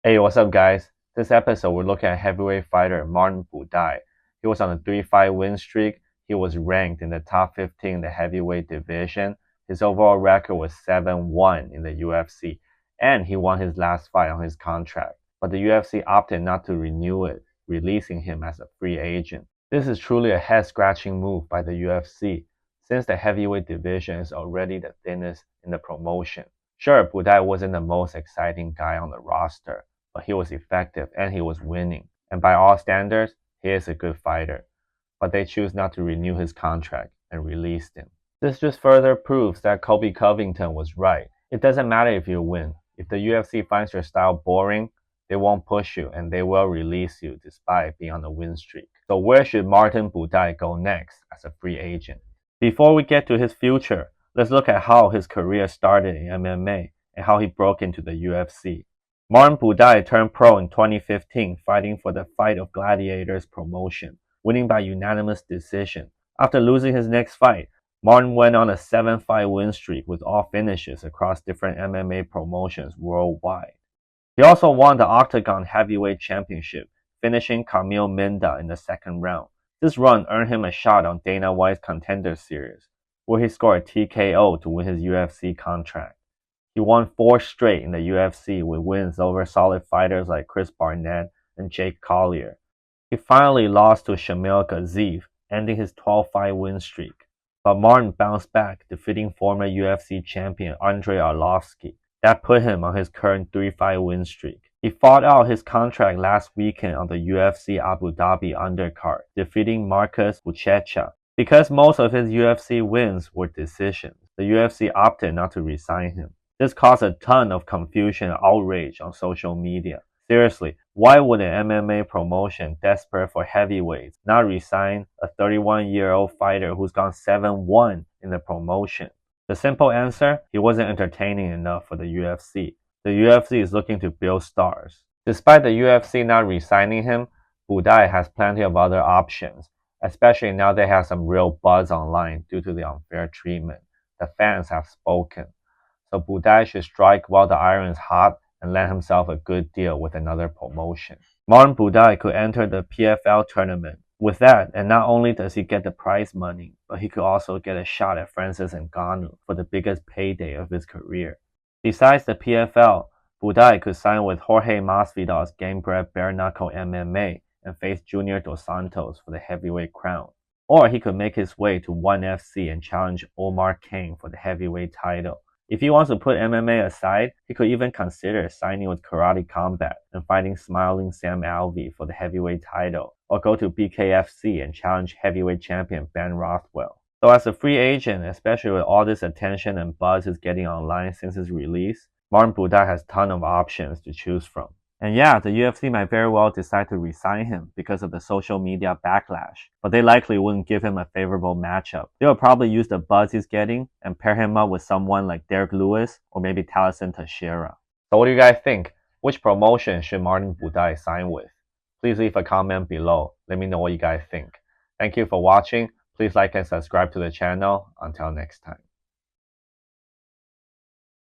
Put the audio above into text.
Hey, what's up, guys? This episode, we're looking at heavyweight fighter Martin Buday. He was on a 3-fight win streak. He was ranked in the top 15 in the heavyweight division. His overall record was 7-1 in the UFC, and he won his last fight on his contract. But the UFC opted not to renew it, releasing him as a free agent. This is truly a head-scratching move by the UFC, since the heavyweight division is already the thinnest in the promotion. Sure, Buday wasn't the most exciting guy on the roster, but he was effective and he was winning. And by all standards, he is a good fighter. But they choose not to renew his contract and released him. This just further proves that Colby Covington was right. It doesn't matter if you win. If the UFC finds your style boring, they won't push you and they will release you despite being on a win streak. So where should Martin Buday go next as a free agent? Before we get to his future, let's look at how his career started in MMA and how he broke into the UFC. Martin Buday turned pro in 2015 fighting for the Fight of Gladiators promotion, winning by unanimous decision. After losing his next fight, Martin went on a 7-fight win streak with all finishes across different MMA promotions worldwide. He also won the Octagon Heavyweight Championship, finishing Camille Minda in the second round. This run earned him a shot on Dana White's Contender Series, where he scored a TKO to win his UFC contract. He won 4 straight in the UFC with wins over solid fighters like Chris Barnett and Jake Collier. He finally lost to Shamil Gaziev, ending his 12-fight win streak. But Martin bounced back, defeating former UFC champion Andrei Arlovski. That put him on his current 3-fight win streak. He fought out his contract last weekend on the UFC Abu Dhabi undercard, defeating Marcus Buchecha. Because most of his UFC wins were decisions, the UFC opted not to resign him. This caused a ton of confusion and outrage on social media. Seriously, why would an MMA promotion desperate for heavyweights not resign a 31-year-old fighter who's gone 7-1 in the promotion? The simple answer, he wasn't entertaining enough for the UFC. The UFC is looking to build stars. Despite the UFC not resigning him, Buday has plenty of other options, especially now they have some real buzz online due to the unfair treatment. The fans have spoken. So Buday should strike while the iron is hot and land himself a good deal with another promotion. Martin Buday could enter the PFL tournament. With that, and not only does he get the prize money, but he could also get a shot at Francis Ngannou for the biggest payday of his career. Besides the PFL, Buday could sign with Jorge Masvidal's game-bred bare-knuckle MMA and face Junior Dos Santos for the heavyweight crown. Or he could make his way to ONE FC and challenge Omar Kane for the heavyweight title. If he wants to put MMA aside, he could even consider signing with Karate Combat and fighting Smiling Sam Alvey for the heavyweight title, or go to BKFC and challenge heavyweight champion Ben Rothwell. So as a free agent, especially with all this attention and buzz he's getting online since his release, Martin Buday has a ton of options to choose from. And yeah, the UFC might very well decide to resign him because of the social media backlash, but they likely wouldn't give him a favorable matchup. They will probably use the buzz he's getting and pair him up with someone like Derek Lewis or maybe Taliesin Teixeira. So what do you guys think? Which promotion should Martin Buday sign with? Please leave a comment below. Let me know what you guys think. Thank you for watching. Please like and subscribe to the channel. Until next time.